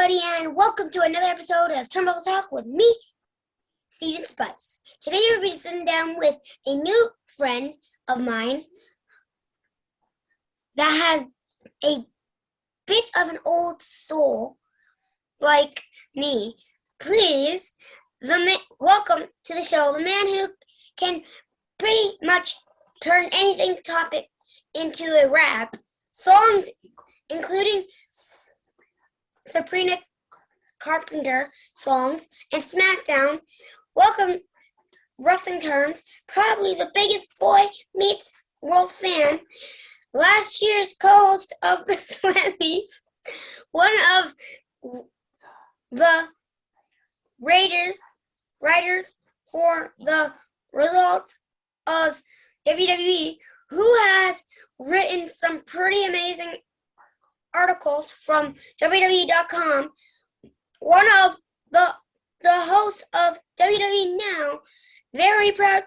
everybody, and welcome to another episode of Turnbuckle Talk with me, Steven Spice. Today we'll be sitting down with a new friend of mine that has a bit of an old soul like me. Please, welcome to the show, the man who can pretty much turn anything topic into a rap, songs including Sabrina Carpenter songs, and SmackDown. Welcome, Wrestling Terms, probably the biggest boy meets world fan, last year's co-host of the Slammies, one of the writers for the results of WWE, who has written some pretty amazing articles from WWE.com. One of the hosts of WWE Now, very proud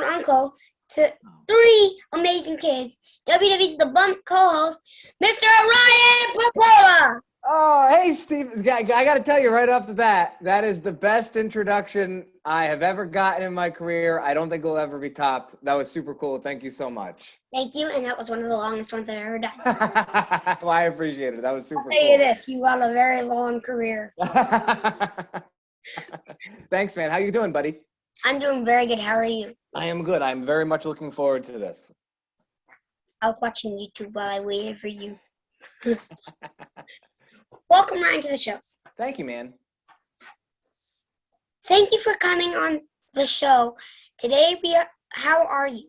uncle to three amazing kids. WWE's The Bump co-host, Mr. Ryan Pappolla. Oh, hey, Steve. I got to tell you right off the bat, that is the best introduction I have ever gotten in my career. I don't think it will ever be topped. That was super cool. Thank you so much. Thank you, and that was one of the longest ones I've ever done. Well, I appreciate it. That was super cool. I'll tell you this, you got a very long career. Thanks, man. How you doing, buddy? I'm doing very good. How are you? I am good. I'm very much looking forward to this. I was watching YouTube while I waited for you. Welcome, Ryan, to the show. Thank you, man. Thank you for coming on the show. Today, how are you?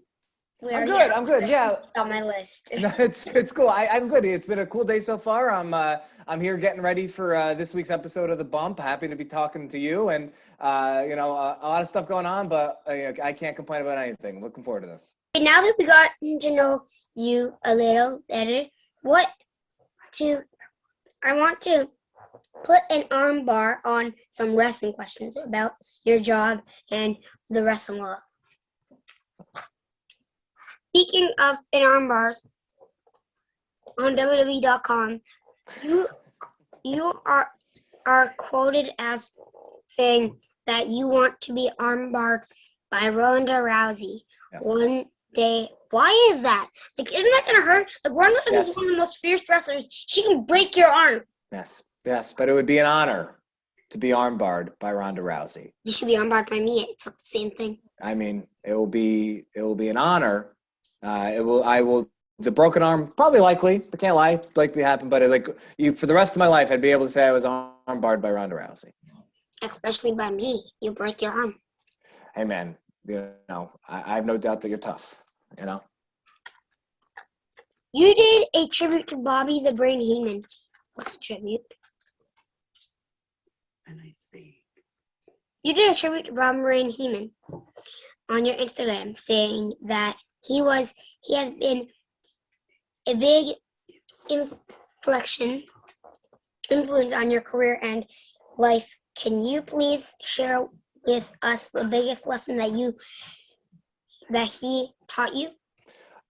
I'm good. Yeah. On my list. No, it's cool. I'm good. It's been a cool day so far. I'm here getting ready for this week's episode of The Bump. Happy to be talking to you, and a lot of stuff going on, but I can't complain about anything. Looking forward to this. Now that we got to know you a little better, I want to put an arm bar on some wrestling questions about your job and the wrestling world. Speaking of an arm bars, on WWE.com, you are quoted as saying that you want to be arm barred by Ronda Rousey one day. Why is that? Like, isn't that gonna hurt? Like, Ronda Rousey is one of the most fierce wrestlers. She can break your arm. Yes, but it would be an honor to be armbarred by Ronda Rousey. You should be armbarred by me. It's like the same thing. I mean, it will be an honor. The broken arm, probably likely. I can't lie, likely happen. But for the rest of my life, I'd be able to say I was armbarred by Ronda Rousey. Especially by me. You break your arm. Hey, man, I have no doubt that you're tough. You did a tribute to Bobby the Brain Heenan. What's a tribute? And I see. You did a tribute to Bobby the Brain Heenan on your Instagram, saying that he has been a big influence on your career and life. Can you please share with us the biggest lesson that he taught you?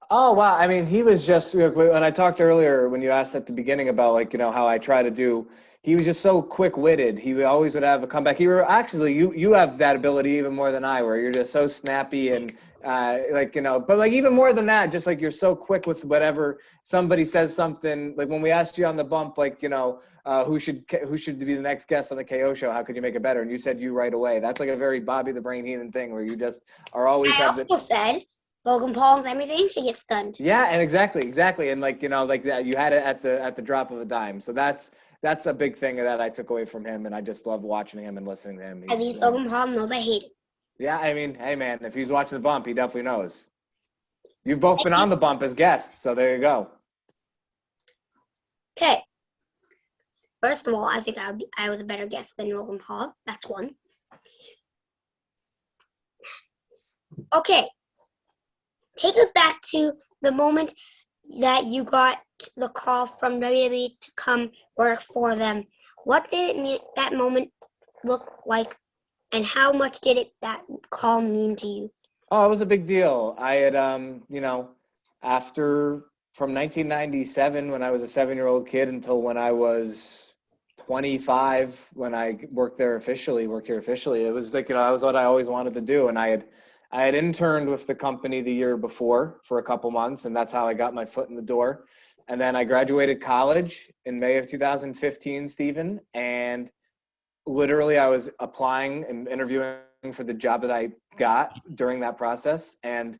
Oh, wow. I mean, he was just, when I talked earlier, when you asked at the beginning about how I try to do, he was just so quick-witted. He always would have a comeback. You have that ability even more than I, where you're just so snappy and but even more than that, just you're so quick with whatever somebody says something. Like when we asked you on the Bump, who should be the next guest on the KO show? How could you make it better? And you said you right away. That's like a very Bobby the Brain Heenan thing, where you just are always. I also said Logan Paul and Sami Zayn should get stunned. Yeah, and exactly, and like that, you had it at the drop of a dime. So that's a big thing that I took away from him, and I just love watching him and listening to him. At least Logan Paul knows I hate him. Yeah, I mean, hey man, if he's watching the Bump, he definitely knows. You've both been on the Bump as guests, so there you go. Okay. First of all, I think I was a better guest than Logan Paul. That's one. Okay. Take us back to the moment that you got the call from WWE to come work for them. What did that moment look like, and how much did that call mean to you? Oh, it was a big deal. I had, after from 1997 when I was a 7-year-old kid until when I was 25 when I worked here officially. It was like, that was what I always wanted to do. And I had interned with the company the year before for a couple months, and that's how I got my foot in the door. And then I graduated college in May of 2015, Stephen, and literally I was applying and interviewing for the job that I got during that process. And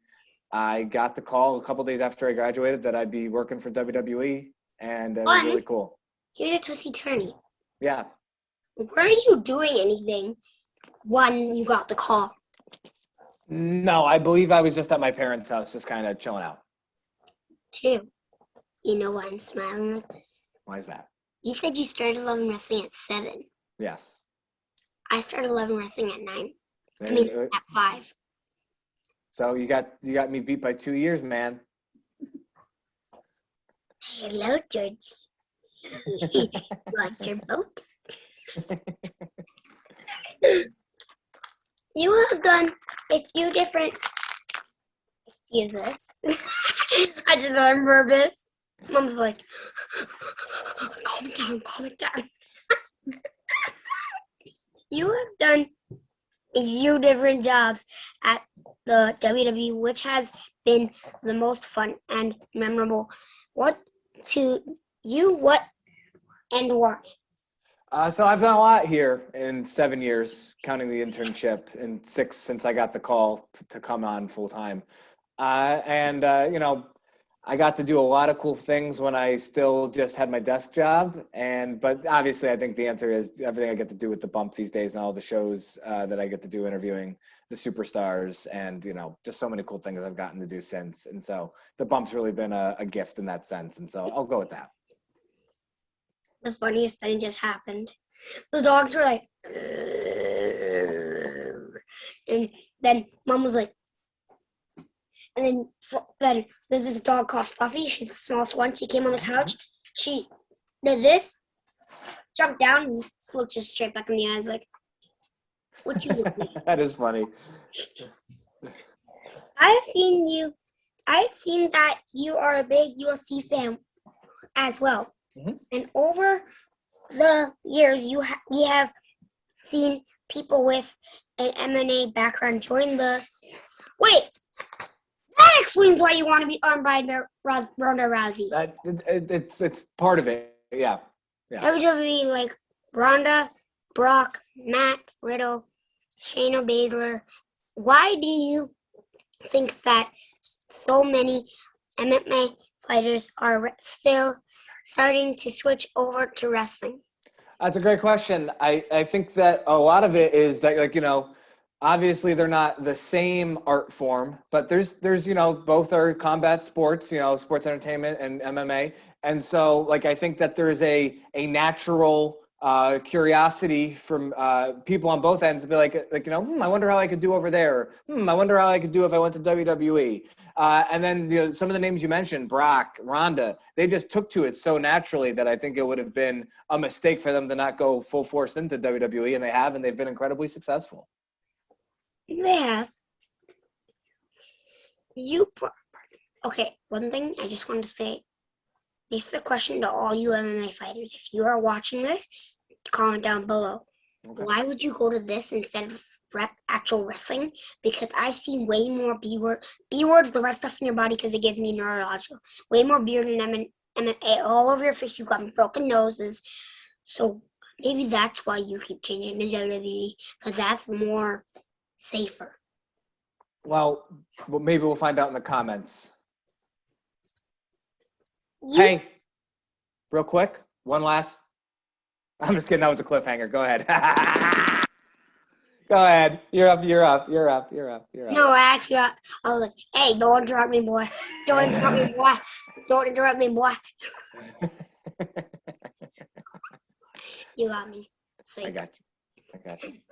I got the call a couple days after I graduated that I'd be working for WWE, and it was really cool. Here's a twisty turny. Yeah. Were you doing anything when you got the call? No, I believe I was just at my parents' house, just kind of chilling out. 2. You know why I'm smiling like this? Why is that? You said you started loving wrestling at 7. Yes. I started loving wrestling at 9. At 5. So you got me beat by 2 years, man. Hello, George. You like your boat? You have done a few different. Excuse us. I just remember this. Mom's like, calm it down. You have done a few different jobs at the WWE, which has been the most fun and memorable. What and why? So I've done a lot here in 7 years, counting the internship, and 6 since I got the call to come on full time. I got to do a lot of cool things when I still just had my desk job. But obviously, I think the answer is everything I get to do with the bump these days and all the shows that I get to do interviewing the superstars and, just so many cool things I've gotten to do since. And so the bump's really been a gift in that sense. And so I'll go with that. The funniest thing just happened. The dogs were like, and then Mom was like, and then there's this dog called Fluffy. She's the smallest one. She came on the couch. She did this, jumped down, and looked just straight back in the eyes like, what you doing? That is funny. I have seen that you are a big UFC fan as well. Mm-hmm. And over the years, we have seen people with an MMA background join the. Wait, that explains why you want to be armed by Ronda Rousey. It's part of it, yeah. WWE like Ronda, Brock, Matt Riddle, Shayna Baszler. Why do you think that so many MMA fighters are still starting to switch over to wrestling? That's a great question. I think that a lot of it is that, obviously they're not the same art form, but there's both are combat sports, sports entertainment and MMA. And so I think that there's a natural curiosity from people on both ends to be I wonder how I could do over there. I wonder how I could do if I went to WWE. And then some of the names you mentioned, Brock, Ronda, they just took to it so naturally that I think it would have been a mistake for them to not go full force into WWE, and they have, and they've been incredibly successful. They have. Okay, one thing I just wanted to say. This is a question to all you MMA fighters. If you are watching this, comment down below. Okay. Why would you go to this instead of actual wrestling? Because I've seen way more B-word. B-word's the rest stuff in your body because it gives me neurological. Way more beard and MMA all over your face. You've got broken noses. So maybe that's why you keep changing to WWE, because that's more safer. Well, maybe we'll find out in the comments. Hey, real quick, one last. I'm just kidding. That was a cliffhanger. Go ahead. Go ahead. You're up. No, actually, I was like, hey, don't interrupt me, boy. Don't interrupt me, boy. You got me. So I got you.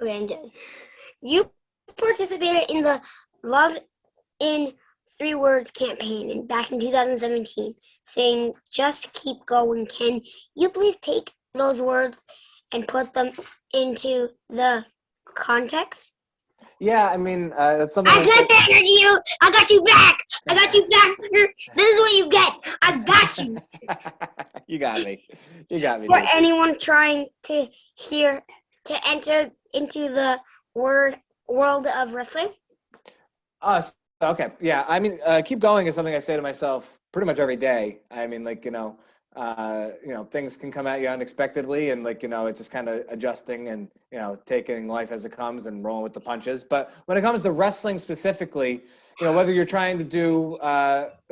Okay, you participated in the Love in 3 Words campaign back in 2017, saying, just keep going. Can you please take those words and put them into the context? Yeah, I mean, that's something I I said say. to you. I got you back. I got you back, sucker. This is what you get. I got you. You got me. You got me, For dude. anyone trying to enter into the world of wrestling. Okay. Yeah. I mean, keep going is something I say to myself pretty much every day. I mean, like, things can come at you unexpectedly, and like, it's just kind of adjusting and, taking life as it comes and rolling with the punches. But when it comes to wrestling specifically, whether you're trying to do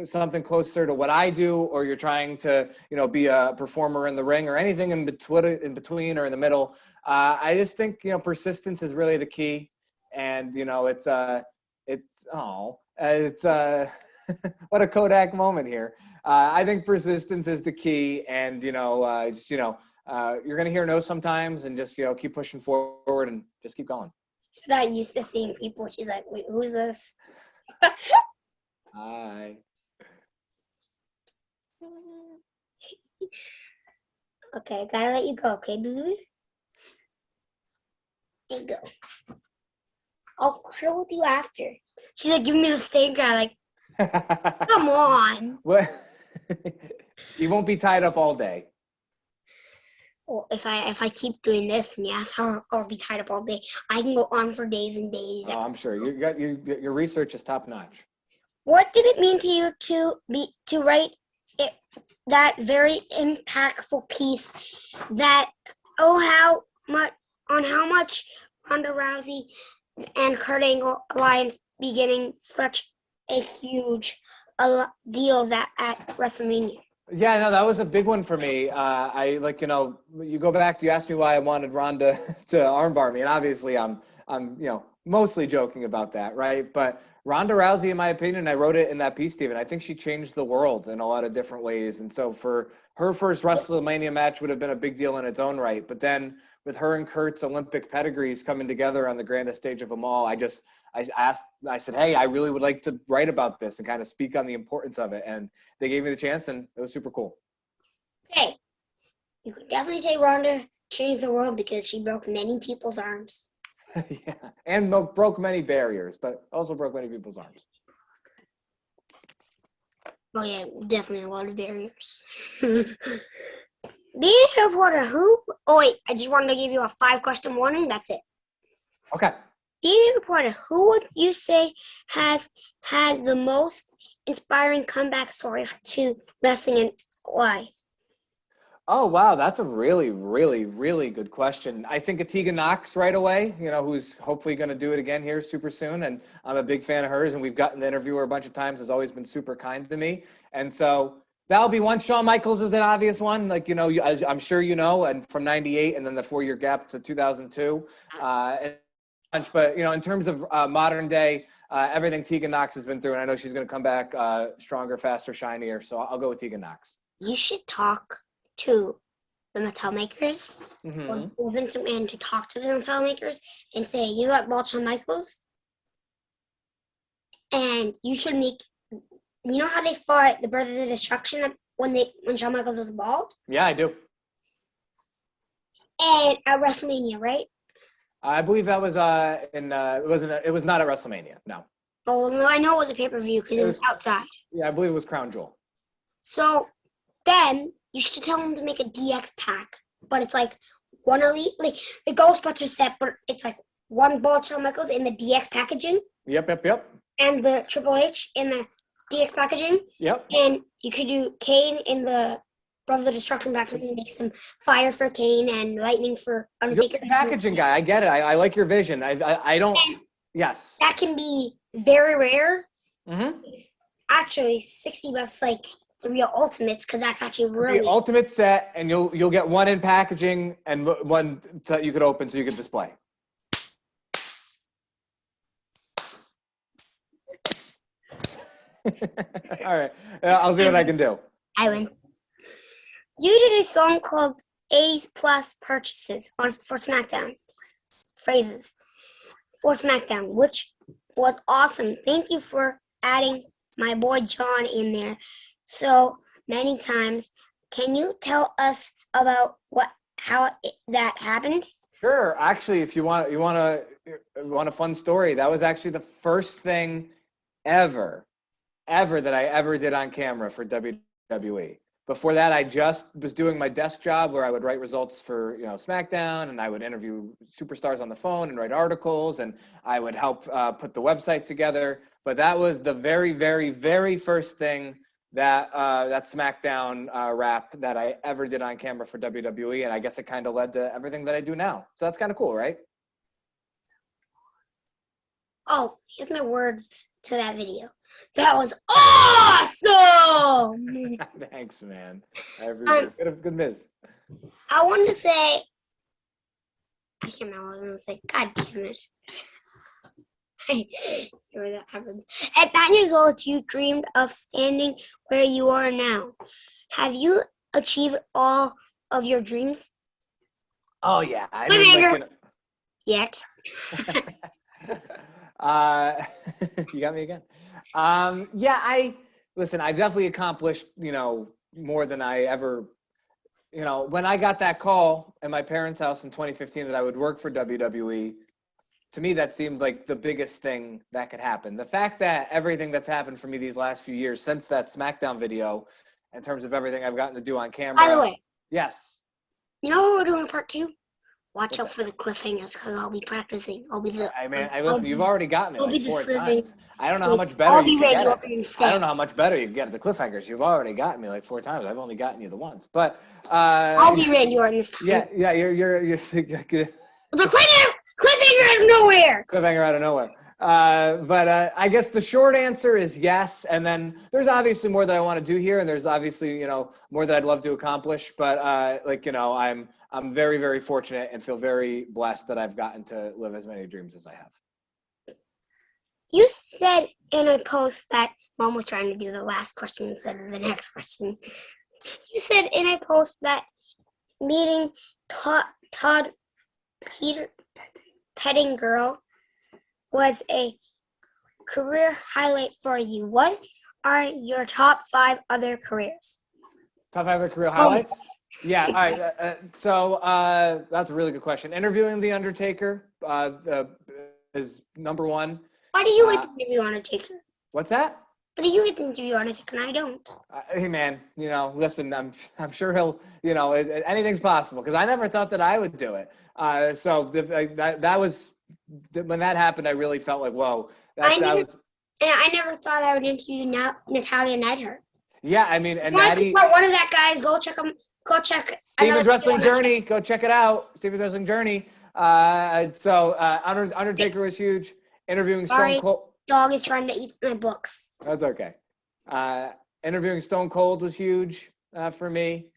something closer to what I do, or you're trying to, be a performer in the ring, or anything in between or in the middle, I just think, persistence is really the key. And, it's what a Kodak moment here. I think persistence is the key, and you're gonna hear no sometimes, and just keep pushing forward and just keep going. She's not used to seeing people. She's like, wait, who's this? Hi. Okay, gotta let you go, okay, baby? There you go. I'll cuddle with you after. She's like, give me the stink eye. Like, come on. What? You won't be tied up all day. Well, if I keep doing this, and yes, I'll be tied up all day. I can go on for days and days. Oh, I'm sure your research is top notch. What did it mean to you to write it, that very impactful piece that how much Ronda Rousey and Kurt Angle alliance beginning such a huge deal that at WrestleMania? Yeah, no, that was a big one for me. I you go back, you asked me why I wanted Ronda to armbar me, and obviously I'm mostly joking about that, right? But Ronda Rousey, in my opinion, I wrote it in that piece, Steven, I think she changed the world in a lot of different ways. And so for her first WrestleMania match would have been a big deal in its own right. But then with her and Kurt's Olympic pedigrees coming together on the grandest stage of them all, I said, hey, I really would like to write about this and kind of speak on the importance of it. And they gave me the chance, and it was super cool. Okay, you could definitely say Ronda changed the world because she broke many people's arms. Yeah, and broke many barriers, but also broke many people's arms. Oh yeah, definitely a lot of barriers. Being a reporter, who? Oh wait, I just wanted to give you a 5-question warning. That's it. Okay. Being a reporter, who would you say has had the most inspiring comeback story to wrestling, and why? Oh, wow. That's a really, really, really good question. I think of Tegan Knox right away, who's hopefully going to do it again here super soon. And I'm a big fan of hers, and we've gotten to interview her a bunch of times, has always been super kind to me. And so that'll be one. Shawn Michaels is an obvious one. Like, I'm sure and from 98 and then the 4-year gap to 2002. But, in terms of modern day, everything Tegan Knox has been through, and I know she's going to come back stronger, faster, shinier. So I'll go with Tegan Knox. You should talk to the Mattel makers, Mm-hmm. or Vince McMahon to talk to the Mattel makers and say, you got bald Shawn Michaels, and you should make. You know how they fought the Brothers of Destruction when Shawn Michaels was bald? Yeah, I do. And at WrestleMania, right? I believe that was it was not at WrestleMania. No. Oh no, I know it was a pay-per-view because it was outside. Yeah, I believe it was Crown Jewel. So then you should tell them to make a DX pack, but it's like one elite, like the Ghostbusters set, but it's like one bald Shawn Michaels in the DX packaging. Yep. And the Triple H in the DX packaging. Yep. And you could do Kane in the Brother of Destruction packaging and make some fire for Kane and lightning for Undertaker. You're a packaging guy. I get it. I like your vision. I don't. And yes. that can be very rare. Mm-hmm. Actually, $60 like the real Ultimates, because that's actually really the Ultimate set, and you'll get one in packaging and one that you could open so you could display. All right, I'll see what I can do. I win. You did a song called 80s Plus Purchases for SmackDown's phrases for SmackDown, which was awesome. Thank you for adding my boy John in there so many times. Can you tell us about how that happened? Sure. Actually, if you want to want a fun story? That was actually the first thing ever that I ever did on camera for WWE. Before that, I just was doing my desk job where I would write results for, SmackDown, and I would interview superstars on the phone and write articles, and I would help put the website together. But that was the very, very, very first thing that SmackDown wrap that I ever did on camera for WWE, and I guess it kind of led to everything that I do now. So that's kind of cool, right? Oh, here's my words to that video. That was awesome! Thanks, man. I appreciate it. Good miss. I wanted to say, I can't remember what I was going to say. God damn it. Where that happens. At 9 years old, you dreamed of standing where you are now. Have you achieved all of your dreams? Oh, yeah. I mean, Yet. You got me again. I've definitely accomplished, more than I ever, when I got that call at my parents' house in 2015 that I would work for WWE, to me, that seemed like the biggest thing that could happen. The fact that everything that's happened for me these last few years since that SmackDown video, in terms of everything I've gotten to do on camera. By the way. Yes. You know what we're doing in part 2? Watch out for the cliffhangers because I'll be practicing. Listen, you've already got me like 4 times. I don't know how much better I'll be you can ready get to it. I don't know how much better you can get at the cliffhangers. You've already gotten me like 4 times. I've only gotten you the once. But I'll be Randy Orton this time. Yeah, you're It's a cliffhanger out of nowhere. Cliffhanger out of nowhere. But I guess the short answer is yes. And then there's obviously more that I want to do here, and there's obviously more that I'd love to accomplish. But I'm very, very fortunate and feel very blessed that I've gotten to live as many dreams as I have. You said in a post that Mom was trying to do the last question instead of the next question. You said in a post that meeting Todd Pettingill was a career highlight for you. What are your top 5 other careers? Top 5 other career highlights? Yeah, all right. So that's a really good question. Interviewing The Undertaker is number 1. Why do you get to interview Undertaker? What's that? Why do you get to interview Undertaker and I don't? Hey, man, listen, I'm sure he'll, anything's possible because I never thought that I would do it. That was, when that happened, I really felt like, whoa. I never thought I would interview Natalia Neidhart. Yeah, I mean, and you want to Natty, support one of that guys, go check him. Go check Steven's Wrestling Journey. Go check it out. Steven's Wrestling Journey. Undertaker was huge. Interviewing Stone Cold. Dog is trying to eat my books. That's okay. Interviewing Stone Cold was huge for me.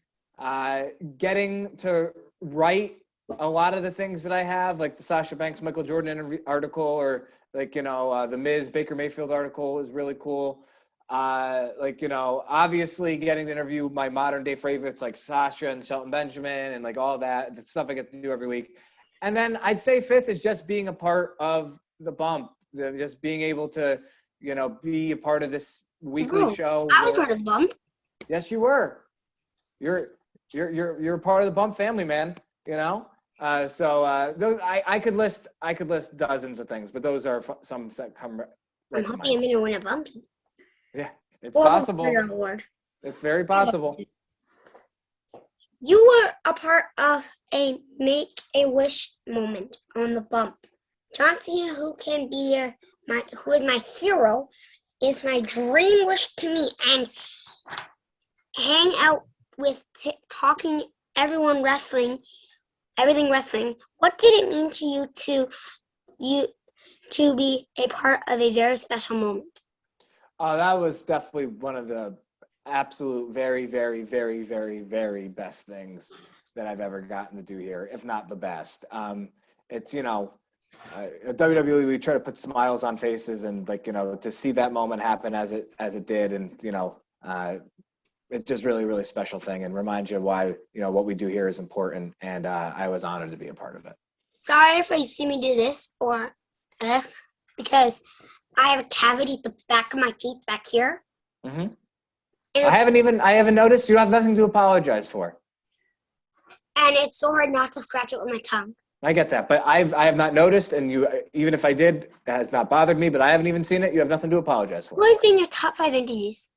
Getting to write a lot of the things that I have, like the Sasha Banks, Michael Jordan article, or the Miz, Baker Mayfield article is really cool. Obviously getting to interview my modern day favorites like Sasha and Shelton Benjamin and like all that, the stuff I get to do every week. And then I'd say 5th is just being a part of the Bump, just being able to, be a part of this weekly show. I was part of the Bump. Yes, you were. You're part of the Bump family, man. Those I could list dozens of things, but those are some that come right I'm hoping I'm gonna win a Bumpy. Yeah, it's possible. Award. It's very possible. You were a part of a Make-A-Wish moment on the Bump. John Cena, who is my hero, is my dream wish to meet and hang out with, talking everything wrestling. What did it mean to you to be a part of a very special moment? That was definitely one of the absolute very, very, very, very, very best things that I've ever gotten to do here, if not the best. It's, at WWE, we try to put smiles on faces, and to see that moment happen as it did, and it's just really, really special thing, and reminds you why what we do here is important. And I was honored to be a part of it. Sorry if you see me do this or because I have a cavity at the back of my teeth back here. Mm-hmm. I haven't noticed. You have nothing to apologize for. And it's so hard not to scratch it with my tongue. I get that, but I have not noticed, and you, even if I did, it has not bothered me. But I haven't even seen it. You have nothing to apologize for. What has been your top 5 interviews?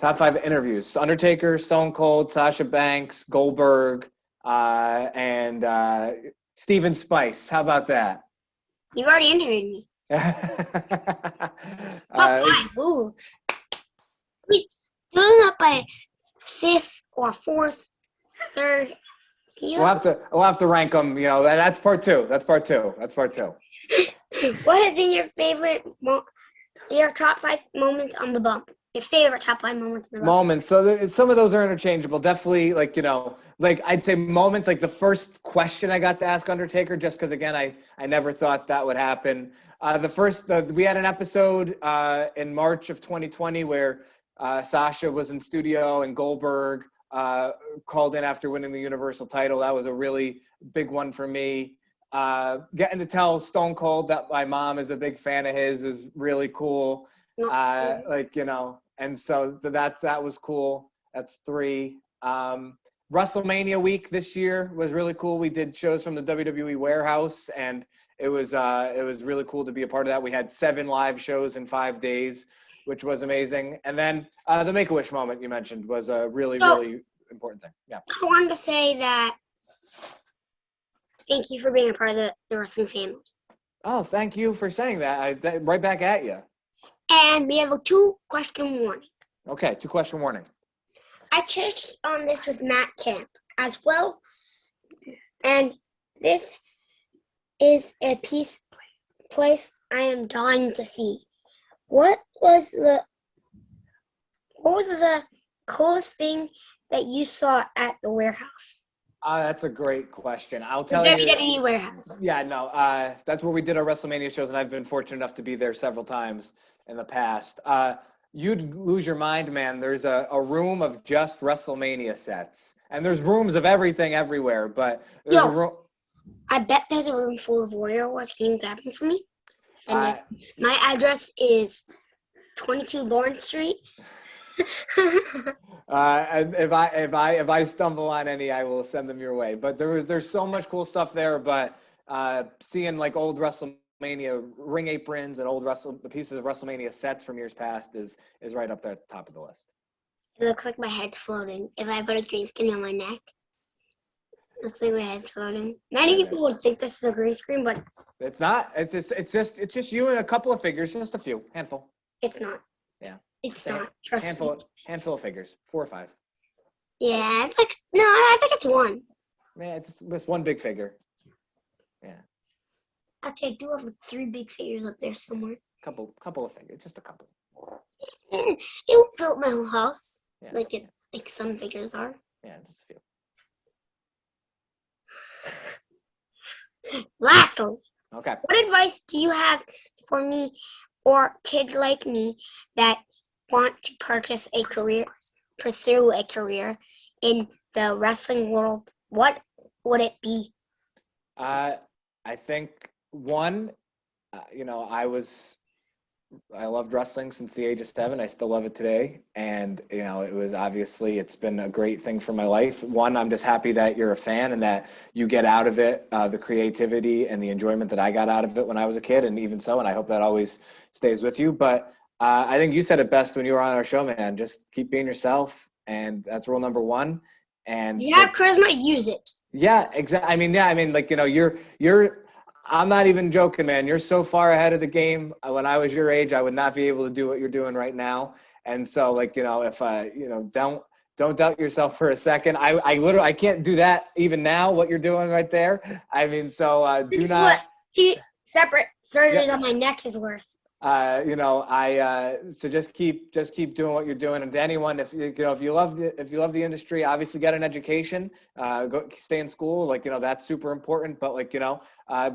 Top 5 interviews: Undertaker, Stone Cold, Sasha Banks, Goldberg, and Steven Spice. How about that? You've already interviewed me. Top 5. Ooh. Wait, doing up by 5th or 4th, 3rd. We'll have to rank them. You know, that's part two. That's part two. What has been your favorite, your top 5 moments on the bump? Your favorite top 5 moments on the bump? Moments. So some of those are interchangeable. Definitely, like, you know, like I'd say moments, like the first question I got to ask Undertaker, just because again I never thought that would happen. We had an episode in March of 2020 where Sasha was in studio and Goldberg called in after winning the Universal title. That was a really big one for me. Getting to tell Stone Cold that my mom is a big fan of his is really cool. Like, you know, and so that was cool. That's 3. WrestleMania week this year was really cool. We did shows from the WWE warehouse, and it was really cool to be a part of that. We had 7 live shows in 5 days, which was amazing. And then the Make-A-Wish moment you mentioned was a really important thing. Yeah. I wanted to say that thank you for being a part of the wrestling family. Oh, thank you for saying that. Right back at you. And we have a 2-question warning. Okay, 2-question warning. I touched on this with Matt Camp as well. And this is a place I am dying to see. What was the coolest thing that you saw at the warehouse? That's a great question. I'll tell the you. WWE warehouse. Yeah, no, that's where we did our WrestleMania shows, and I've been fortunate enough to be there several times in the past. You'd lose your mind, man. There's a room of just WrestleMania sets, and there's rooms of everything everywhere. But there's a room. I bet there's a room full of Warrior Awards. Can you grab them for me? My address is 22 Lawrence Street. If I stumble on any, I will send them your way. But there's so much cool stuff there. But seeing like old WrestleMania ring aprons and the pieces of WrestleMania sets from years past is right up there at the top of the list. It looks like my head's floating. If I put a green screen on my neck, it looks like my head's floating. Many people would think this is a green screen, but it's not. It's just you and a couple of figures, just a few, handful. It's not. Yeah. It's not. Trust me. Handful of figures, 4 or 5. Yeah, it's like no, I think it's 1. Yeah, it's one big figure. Yeah. Actually, I do have like 3 big figures up there somewhere. Couple of figures, just a couple. It won't fill up my whole house, Yeah. like some figures are. Yeah, just a few. Lastly, okay. What advice do you have for me or kids like me that want to pursue a career in the wrestling world? What would it be? I think one, I loved wrestling since the age of 7. I still love it today. And, it's been a great thing for my life. One, I'm just happy that you're a fan and that you get out of it the creativity and the enjoyment that I got out of it when I was a kid. And even so, and I hope that always stays with you. But I think you said it best when you were on our show, man. Just keep being yourself. And that's rule number 1. And you have charisma, use it. Yeah, exactly. You're I'm not even joking, man. You're so far ahead of the game. When I was your age, I would not be able to do what you're doing right now. And so, if don't doubt yourself for a second. I can't do that even now. What you're doing right there. Do not. What 2 separate surgeries on my neck is worth. So just keep doing what you're doing. And to anyone, if you love the industry, obviously get an education, go stay in school. That's super important. But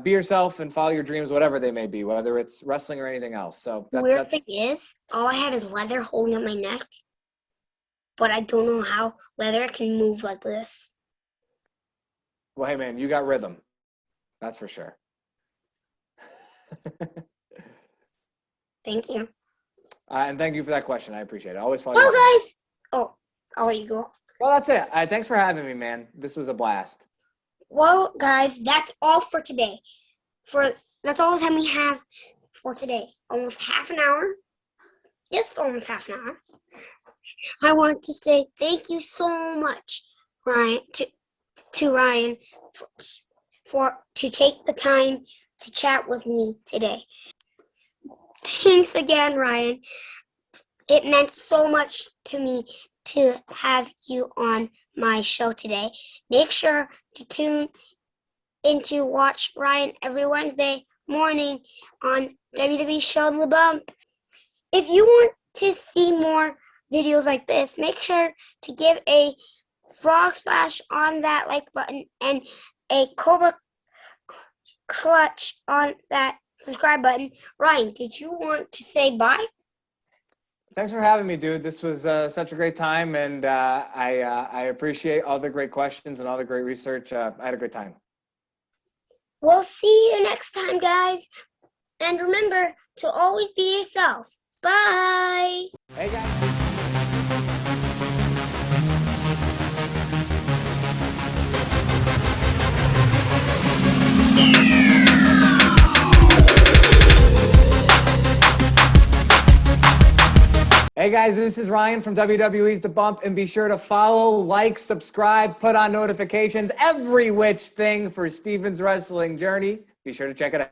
be yourself and follow your dreams, whatever they may be, whether it's wrestling or anything else. So the weird thing is, all I have is leather holding up my neck, but I don't know how leather can move like this. Well, hey man, you got rhythm. That's for sure. Thank you. And thank you for that question. I appreciate it. I always follow. Well, guys. I'll let you go. Well, that's it. Thanks for having me, man. This was a blast. Well, guys, that's all for today. That's all the time we have for today. Almost half an hour. Just almost half an hour. I want to say thank you so much, Ryan, to Ryan to take the time to chat with me today. Thanks again, Ryan. It meant so much to me to have you on my show today. Make sure to tune in to watch Ryan every Wednesday morning on WWE Show the Bump. If you want to see more videos like this, make sure to give a frog splash on that like button and a cobra clutch on that subscribe button. Ryan, did you want to say bye? Thanks for having me, dude. This was such a great time, and I appreciate all the great questions and all the great research. I had a great time. We'll see you next time, guys. And remember to always be yourself. Bye. Hey, guys. Hey guys, this is Ryan from WWE's The Bump, and be sure to follow, like, subscribe, put on notifications, every which thing for Steven's wrestling journey. Be sure to check it out.